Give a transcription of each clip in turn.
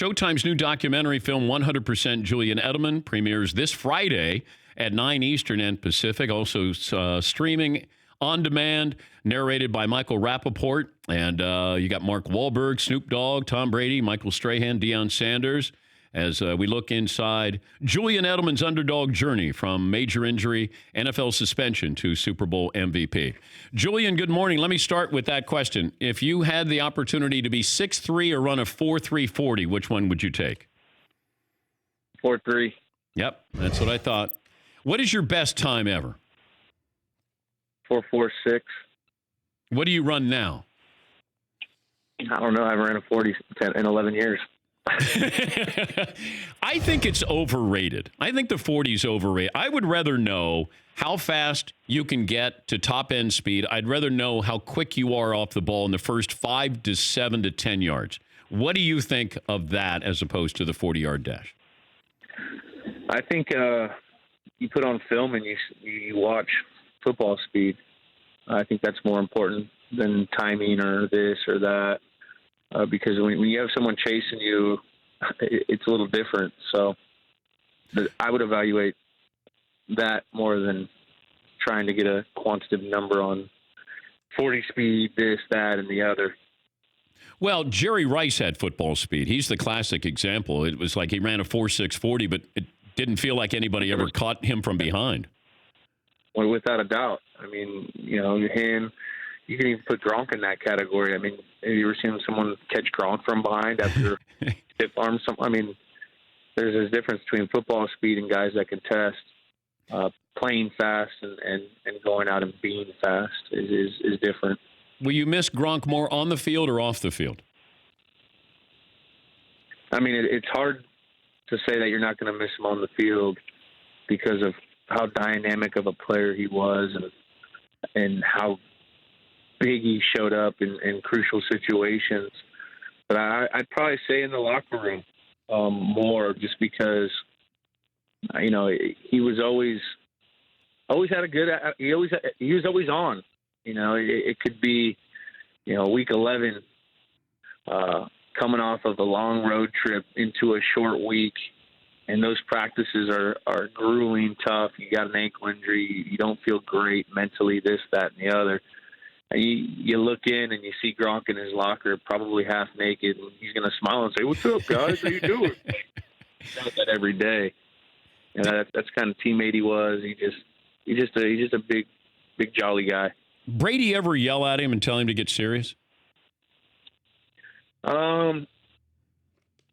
Showtime's new documentary film, 100% Julian Edelman, premieres this Friday at 9 Eastern and Pacific. Also streaming on demand, narrated by Michael Rappaport. And you got Mark Wahlberg, Snoop Dogg, Tom Brady, Michael Strahan, Deion Sanders, as we look inside Julian Edelman's underdog journey from major injury, NFL suspension to Super Bowl MVP. Julian, good morning. Let me start with that question. If you had the opportunity to be 6'3" or run a 4.3 40, which one would you take? 4.3. Yep, that's what I thought. What is your best time ever? 4.46. What do you run now? I don't know. I haven't ran a 40 in 11 years. I think it's overrated. I think the 40 is overrated. I would rather know how fast you can get to top end speed. I'd rather know how quick you are off the ball in the first 5 to 7 to 10 yards. What do you think of that as opposed to the 40-yard dash? I think you put on film and you watch football speed. I think that's more important than timing or this or that. Because when you have someone chasing you, it's a little different. So I would evaluate that more than trying to get a quantitative number on 40 speed, this, that, and the other. Well, Jerry Rice had football speed. He's the classic example. It was like he ran a 4.6 40, but it didn't feel like anybody ever caught him from behind. Well, without a doubt. I mean, you can even put Gronk in that category. I mean, have you ever seen someone catch Gronk from behind after stiff arm? I mean, there's a difference between football speed and guys that can test. Playing fast and going out and being fast is different. Will you miss Gronk more on the field or off the field? I mean, it's hard to say that you're not going to miss him on the field because of how dynamic of a player he was and how big he showed up in crucial situations. But I'd probably say in the locker room more, just because he was always had a good. He was always on. It could be week 11, coming off of a long road trip into a short week, and those practices are grueling, tough. You got an ankle injury, you don't feel great mentally, this, that, and the other. You look in and you see Gronk in his locker, probably half naked, and he's going to smile and say, "What's up, guys? How you doing?" He does that every day, and that's kind of teammate he was. He's just a big jolly guy. Brady ever yell at him and tell him to get serious? No,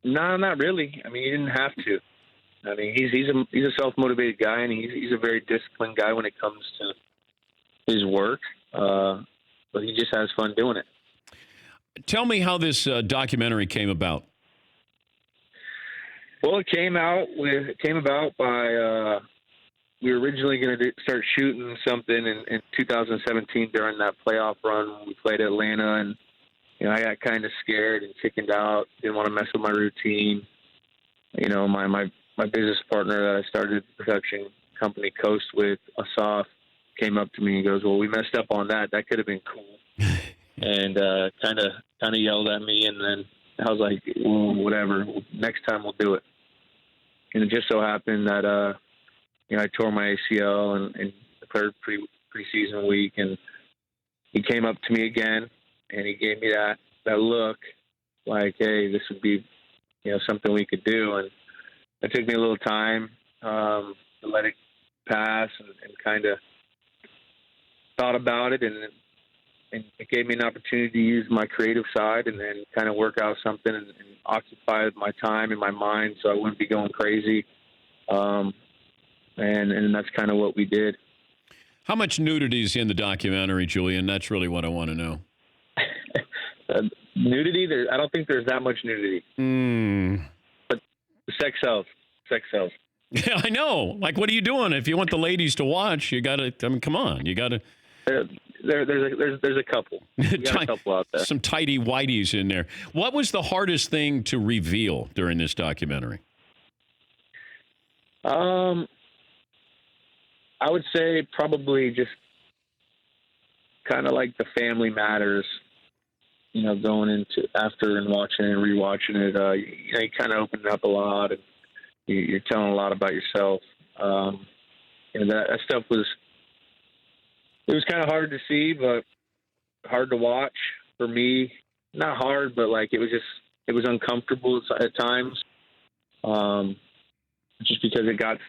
not really. I mean, he didn't have to. I mean, he's a self-motivated guy, and he's a very disciplined guy when it comes to his work. But he just has fun doing it. Tell me how this documentary came about. Well, it came about by we were originally going to start shooting something in 2017 during that playoff run when we played Atlanta, and I got kind of scared and chickened out. Didn't want to mess with my routine. My business partner that I started the production company Coast with, Asaf, came up to me and goes, "Well, we messed up on that. That could have been cool," and kind of yelled at me. And then I was like, "Well, whatever. Next time we'll do it." And it just so happened that I tore my ACL and declared preseason week, and he came up to me again and he gave me that look, like, "Hey, this would be something we could do." And it took me a little time to let it pass and kind of thought about it, and it gave me an opportunity to use my creative side and then kind of work out something and occupy my time and my mind so I wouldn't be going crazy. And that's kind of what we did. How much nudity is in the documentary, Julian? That's really what I want to know. Nudity? I don't think there's that much nudity. But sex sells. Sex sells. Yeah, I know. Like, what are you doing? If you want the ladies to watch, you got to, come on. You got to. There's a couple. We got a couple out there. Some tighty whities in there. What was the hardest thing to reveal during this documentary? I would say probably just kind of like the family matters going into after and watching and rewatching it, you kind of open up a lot, and you're telling a lot about yourself. That stuff it was kind of hard to see, but hard to watch for me. Not hard, but like it was uncomfortable at times. Just because it got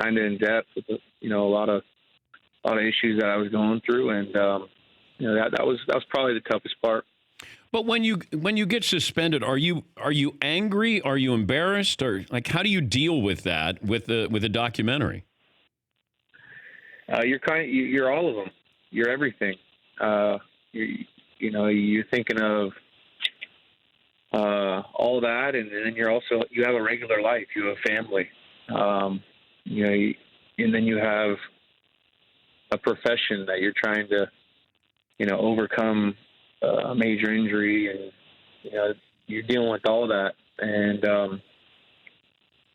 kind of in depth with a lot of issues that I was going through, and that was probably the toughest part. But when you get suspended, are you angry? Are you embarrassed? Or like, how do you deal with that with the documentary? You're all of them. You're everything. You're thinking of all that, and then you have a regular life. You have a family. And then you have a profession that you're trying to, overcome a major injury, and you're dealing with all that. And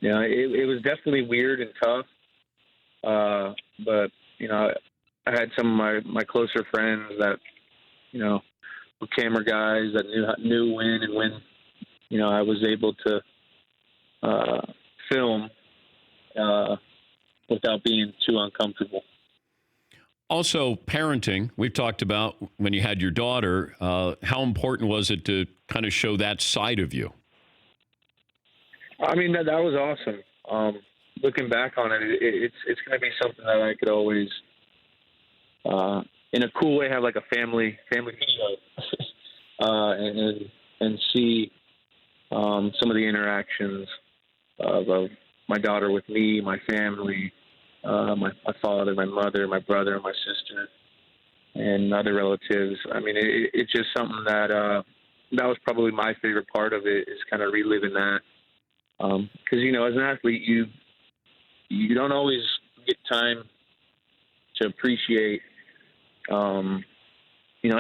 it was definitely weird and tough. But I had some of my closer friends that were camera guys that knew when and when I was able to film without being too uncomfortable. Also, parenting. We've talked about when you had your daughter. How important was it to kind of show that side of you? I mean, that was awesome. Looking back on it, it's going to be something that I could always, in a cool way, have like a family video, and see some of the interactions of my daughter with me, my family, my father, my mother, my brother, and my sister, and other relatives. I mean, it's just something that was probably my favorite part of it, is kind of reliving that. Because as an athlete, you don't always get time to appreciate,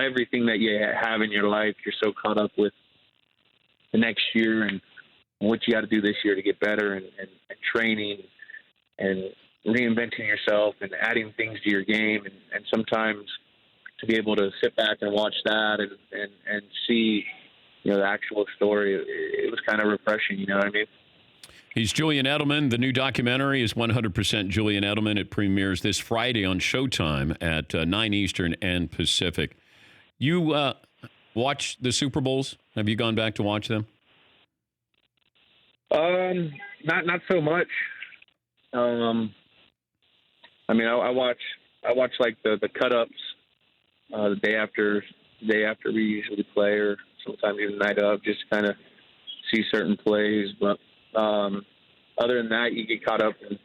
everything that you have in your life. You're so caught up with the next year and what you got to do this year to get better, and training and reinventing yourself and adding things to your game. And sometimes to be able to sit back and watch that and see, the actual story, it was kind of refreshing, you know what I mean? He's Julian Edelman. The new documentary is 100% Julian Edelman. It premieres this Friday on Showtime at 9 Eastern and Pacific. You watch the Super Bowls? Have you gone back to watch them? Not so much. I mean, I watch like the cut-ups the day after we usually play, or sometimes even the night of, just to kind of see certain plays. But other than that, you get caught up in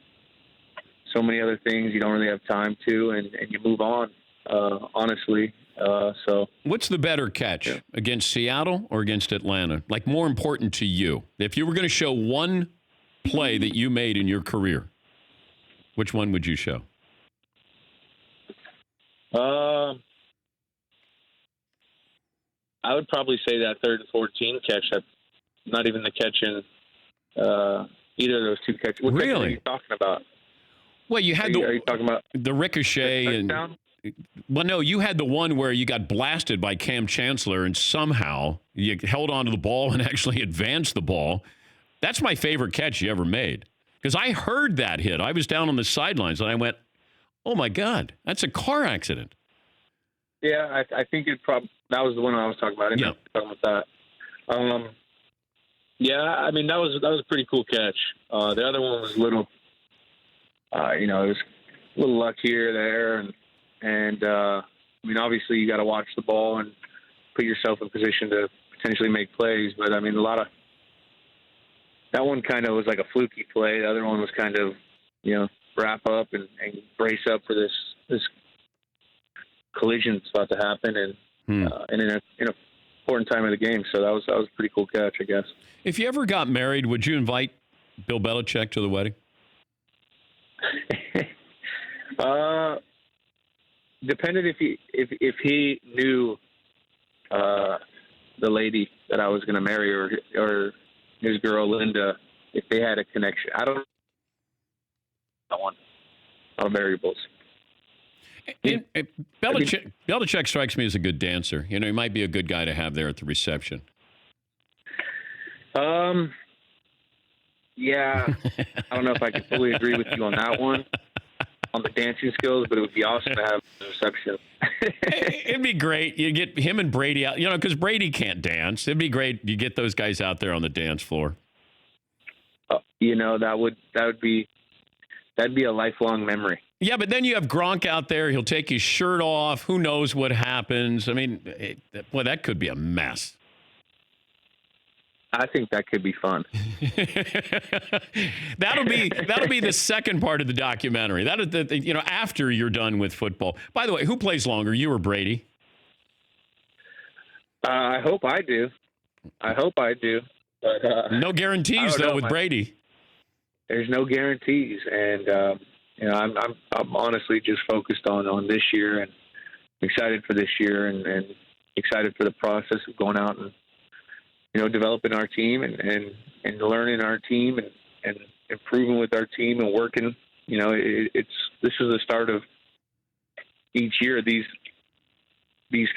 so many other things you don't really have time to, and you move on, honestly. So, what's the better catch, against Seattle or against Atlanta? Like, more important to you, if you were going to show one play that you made in your career, which one would you show? I would probably say that 3rd and 14 catch. That's not even the catch in either of those two catches. What really? Catch are you talking about? Well, you had are you talking about the ricochet and. Well, no, you had the one where you got blasted by Cam Chancellor, and somehow you held onto the ball and actually advanced the ball. That's my favorite catch you ever made, because I heard that hit. I was down on the sidelines, and I went, "Oh my God, that's a car accident." Yeah, I think that was the one I was talking about. I didn't talking about that. Yeah, I mean that was a pretty cool catch. The other one was a little, it was a little luck here or there, and I mean obviously you got to watch the ball and put yourself in position to potentially make plays. But I mean that one kind of was like a fluky play. The other one was kind of, wrap up and brace up for this collision that's about to happen, and in an important time of the game. So that was a pretty cool catch, I guess. If you ever got married, would you invite Bill Belichick to the wedding? Depended if he knew the lady that I was going to marry, or his girl Linda, if they had a connection. I don't know. A lot of variables. Belichick strikes me as a good dancer. He might be a good guy to have there at the reception. Yeah, I don't know if I can fully agree with you on that one, on the dancing skills, but it would be awesome to have the reception. It'd be great. You get him and Brady out, because Brady can't dance. It'd be great. You get those guys out there on the dance floor. That'd be a lifelong memory. Yeah, but then you have Gronk out there. He'll take his shirt off. Who knows what happens? I mean, that could be a mess. I think that could be fun. That'll be the second part of the documentary. After you're done with football. By the way, who plays longer, you or Brady? I hope I do. But no guarantees though with Brady. There's no guarantees, and I'm honestly just focused on this year, and excited for this year, and excited for the process of going out and developing our team and learning our team and improving with our team and working. This is the start of each year. These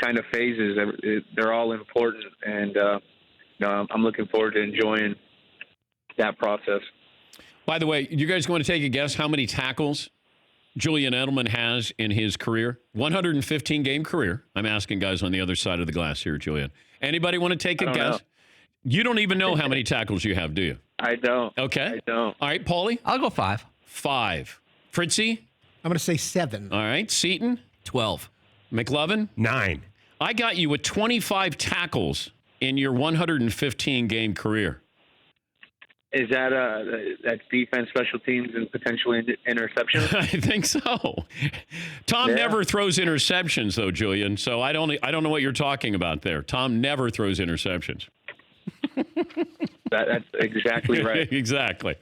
kind of phases, they're all important, and I'm looking forward to enjoying that process. By the way, you guys want to take a guess how many tackles Julian Edelman has in his career? 115 game career. I'm asking guys on the other side of the glass here, Julian. Anybody want to take a guess? Know. You don't even know how many tackles you have, do you? I don't. Okay. I don't. All right, Paulie? I'll go 5. 5. Fritzy? I'm going to say 7. All right. Seaton? 12. McLovin? 9. I got you with 25 tackles in your 115 game career. Is that that's defense, special teams, and potentially interception? I think so. Tom never throws interceptions, though, Julian. So I don't know what you're talking about there. Tom never throws interceptions. That's exactly right. Exactly.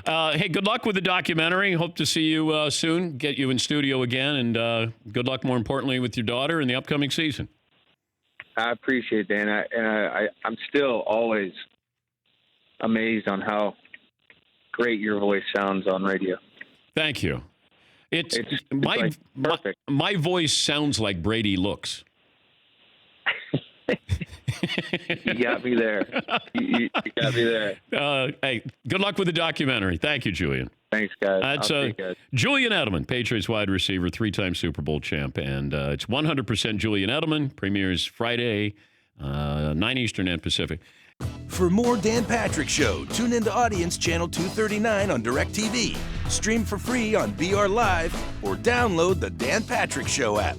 Hey, good luck with the documentary. Hope to see you soon. Get you in studio again, and good luck, more importantly, with your daughter in the upcoming season. I appreciate it, Dan. I'm still always amazed on how great your voice sounds on radio. Thank you. It's perfect. My voice sounds like Brady looks. You got me there. You got me there. Hey, good luck with the documentary. Thank you, Julian. Thanks, guys. That's Julian Edelman, Patriots wide receiver, 3-time Super Bowl champ. And it's 100% Julian Edelman. Premieres Friday, 9 Eastern and Pacific. For more Dan Patrick Show, tune into Audience Channel 239 on DirecTV. Stream for free on BR Live or download the Dan Patrick Show app.